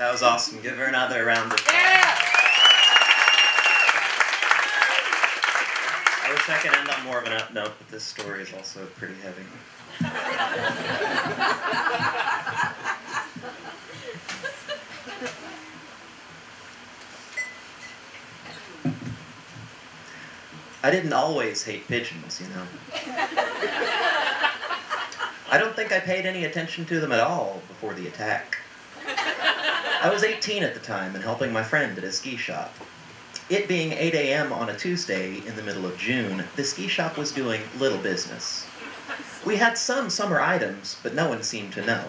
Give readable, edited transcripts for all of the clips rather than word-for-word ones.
That was awesome. Give her another round of applause. Yeah! I wish I could end on more of an up note, but this story is also pretty heavy. I didn't always hate pigeons, you know. I don't think I paid any attention to them at all before the attack. I was 18 at the time and helping my friend at a ski shop. It being 8 a.m. on a Tuesday in the middle of June, the ski shop was doing little business. We had some summer items, but no one seemed to know.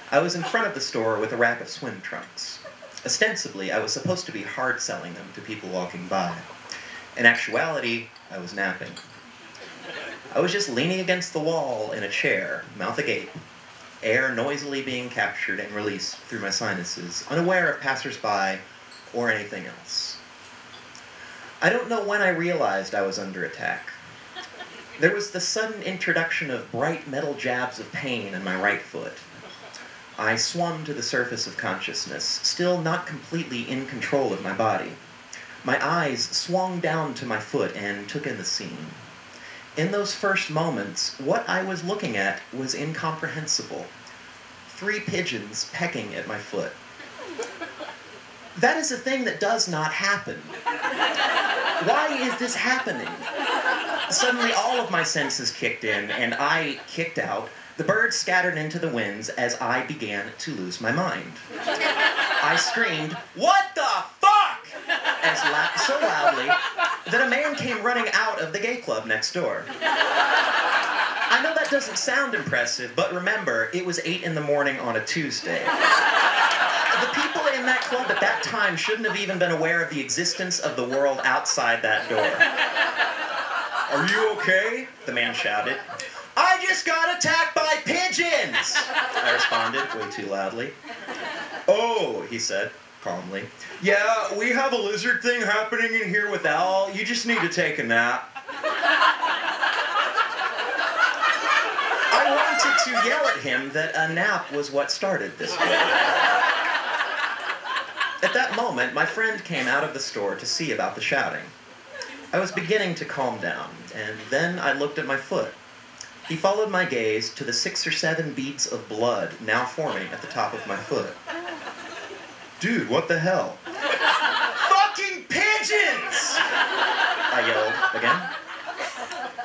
I was in front of the store with a rack of swim trunks. Ostensibly, I was supposed to be hard selling them to people walking by. In actuality, I was napping. I was just leaning against the wall in a chair, mouth agape, air noisily being captured and released through my sinuses, unaware of passers-by or anything else. I don't know when I realized I was under attack. There was the sudden introduction of bright metal jabs of pain in my right foot. I swum to the surface of consciousness, still not completely in control of my body. My eyes swung down to my foot and took in the scene. In those first moments, what I was looking at was incomprehensible. 3 pigeons pecking at my foot. That is a thing that does not happen. Why is this happening? Suddenly all of my senses kicked in, and I kicked out. The birds scattered into the winds as I began to lose my mind. I screamed, "What the fuck?" so loudly that a man came running out of the gay club next door. I know that doesn't sound impressive, but remember, it was 8 in the morning on a Tuesday. The people in that club at that time shouldn't have even been aware of the existence of the world outside that door. "Are you okay?" the man shouted. "I just got attacked by pigeons!" I responded, way too loudly. "Oh," he said, calmly. "Yeah, we have a lizard thing happening in here with Al. You just need to take a nap." I wanted to yell at him that a nap was what started this way. At that moment, my friend came out of the store to see about the shouting. I was beginning to calm down, and then I looked at my foot. He followed my gaze to the 6 or 7 beads of blood now forming at the top of my foot. "Dude, what the hell?" "Fucking pigeons!" I yelled again.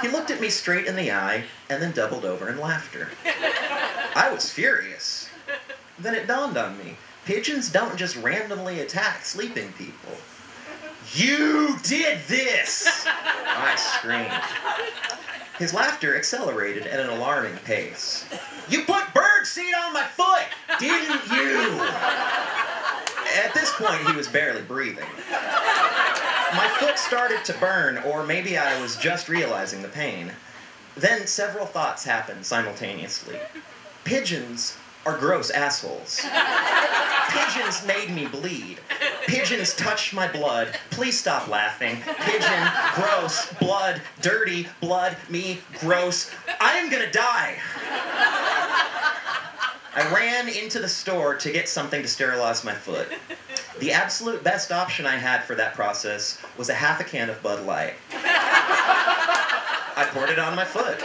He looked at me straight in the eye and then doubled over in laughter. I was furious. Then it dawned on me. Pigeons don't just randomly attack sleeping people. "You did this!" I screamed. His laughter accelerated at an alarming pace. "You put birdseed on my foot, didn't you?" At this point, he was barely breathing. My foot started to burn, or maybe I was just realizing the pain. Then several thoughts happened simultaneously. Pigeons are gross assholes. Pigeons made me bleed. Pigeons touched my blood. Please stop laughing. Pigeon, gross, blood, dirty, blood, me, gross. I am gonna die. I ran into the store to get something to sterilize my foot. The absolute best option I had for that process was a half a can of Bud Light. I poured it on my foot.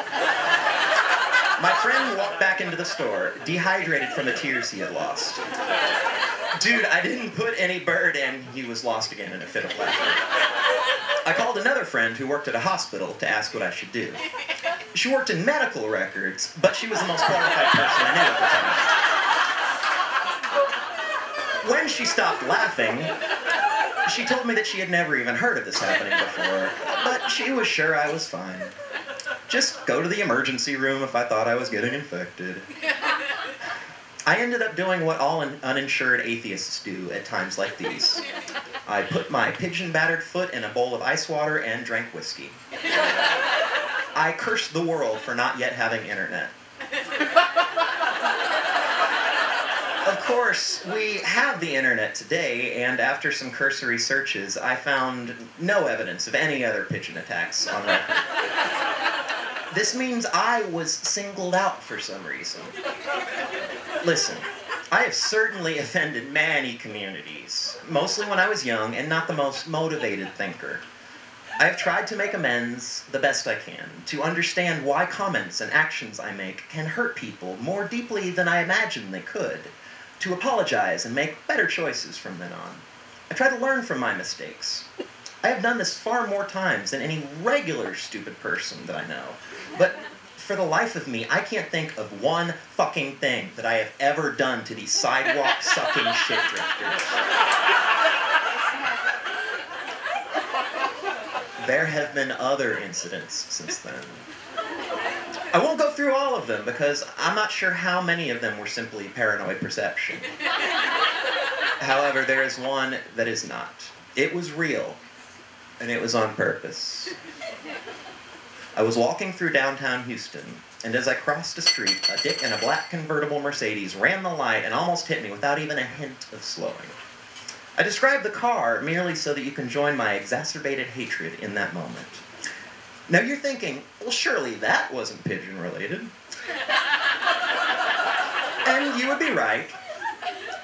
My friend walked back into the store, dehydrated from the tears he had lost. "Dude, I didn't put any bird in," he was lost again in a fit of laughter. I called another friend who worked at a hospital to ask what I should do. She worked in medical records, but she was the most qualified person I knew at the time. When she stopped laughing, she told me that she had never even heard of this happening before, but she was sure I was fine. Just go to the emergency room if I thought I was getting infected. I ended up doing what all uninsured atheists do at times like these. I put my pigeon-battered foot in a bowl of ice water and drank whiskey. I cursed the world for not yet having internet. Of course, we have the internet today, and after some cursory searches, I found no evidence of any other pigeon attacks on record. This means I was singled out for some reason. Listen, I have certainly offended many communities, mostly when I was young and not the most motivated thinker. I have tried to make amends the best I can, to understand why comments and actions I make can hurt people more deeply than I imagined they could, to apologize and make better choices from then on. I try to learn from my mistakes. I have done this far more times than any regular stupid person that I know, but for the life of me, I can't think of one fucking thing that I have ever done to these sidewalk-sucking shit drifters. There have been other incidents since then. I won't go through all of them because I'm not sure how many of them were simply paranoid perception. However, there is one that is not. It was real, and it was on purpose. I was walking through downtown Houston, and as I crossed a street, a dick in a black convertible Mercedes ran the light and almost hit me without even a hint of slowing. I describe the car merely so that you can join my exacerbated hatred in that moment. Now you're thinking, well, surely that wasn't pigeon-related. And you would be right.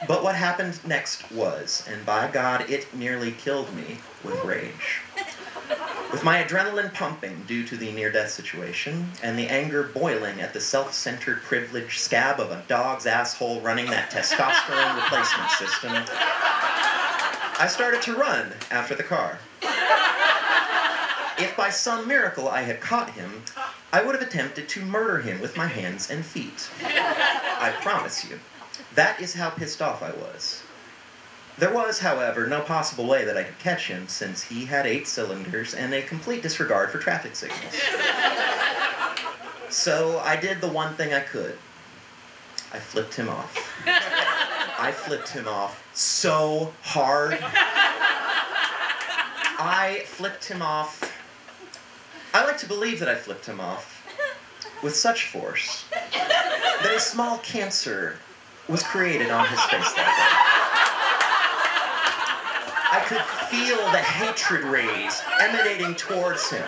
But what happened next was, and by God, it nearly killed me with rage. With my adrenaline pumping due to the near-death situation, and the anger boiling at the self-centered privileged scab of a dog's asshole running that testosterone replacement system, I started to run after the car. If by some miracle I had caught him, I would have attempted to murder him with my hands and feet. I promise you. That is how pissed off I was. There was, however, no possible way that I could catch him, since he had 8 cylinders and a complete disregard for traffic signals. So I did the one thing I could. I flipped him off. I flipped him off so hard. I flipped him off. I like to believe that I flipped him off with such force that a small cancer was created on his face that day. I could feel the hatred rays emanating towards him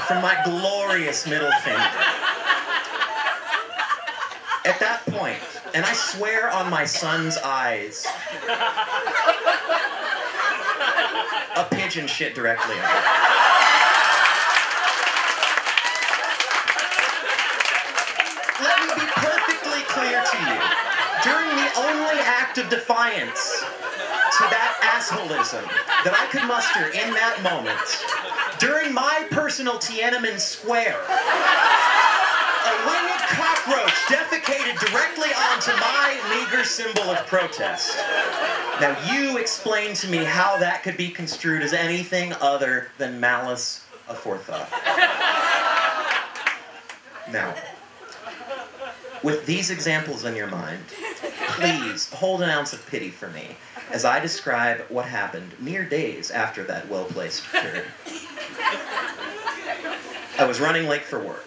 from my glorious middle finger. At that point, and I swear on my son's eyes, a pigeon shit directly on him. Let me be perfectly clear to you. During the only act of defiance to that assholism that I could muster in that moment, during my personal Tiananmen Square, a winged cockroach defecated directly onto my meager symbol of protest. Now you explain to me how that could be construed as anything other than malice aforethought. Now, with these examples in your mind, please hold an ounce of pity for me as I describe what happened mere days after that well-placed turd. I was running late for work.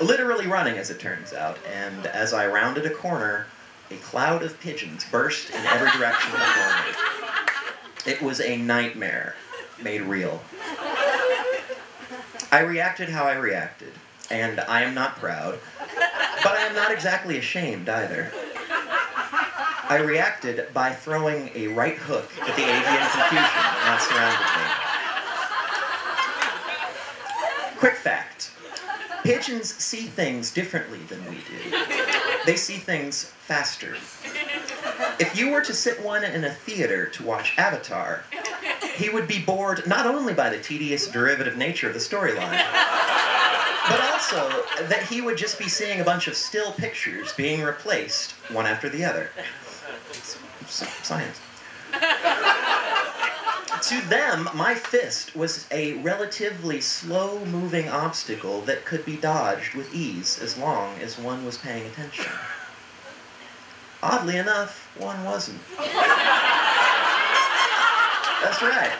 Literally running, as it turns out, and as I rounded a corner, a cloud of pigeons burst in every direction before me. It was a nightmare made real. I reacted how I reacted, and I am not proud, but I am not exactly ashamed either. I reacted by throwing a right hook at the avian confusion that surrounded me. Quick fact. Pigeons see things differently than we do. They see things faster. If you were to sit one in a theater to watch Avatar, he would be bored not only by the tedious derivative nature of the storyline, but also that he would just be seeing a bunch of still pictures being replaced one after the other. Science. To them, my fist was a relatively slow-moving obstacle that could be dodged with ease as long as one was paying attention. Oddly enough, one wasn't. That's right.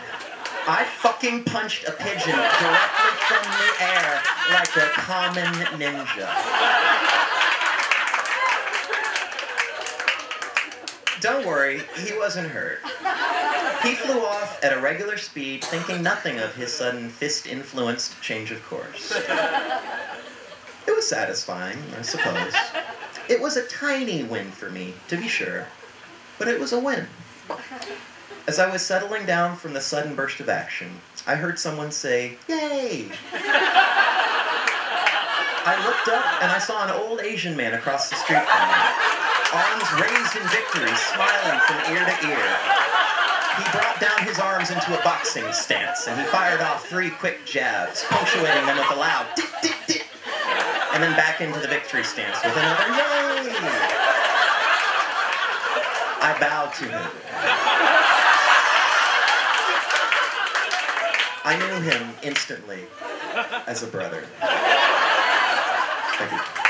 I fucking punched a pigeon directly from the air like a common ninja. Don't worry, he wasn't hurt. He flew off at a regular speed, thinking nothing of his sudden fist-influenced change of course. It was satisfying, I suppose. It was a tiny win for me, to be sure, but it was a win. As I was settling down from the sudden burst of action, I heard someone say, "Yay!" I looked up and I saw an old Asian man across the street from me, arms raised in victory, smiling from ear to ear. He brought down his arms into a boxing stance, and he fired off 3 quick jabs, punctuating them with a loud dit, dit, dit, and then back into the victory stance with another yay! I bowed to him. I knew him instantly as a brother. Thank you.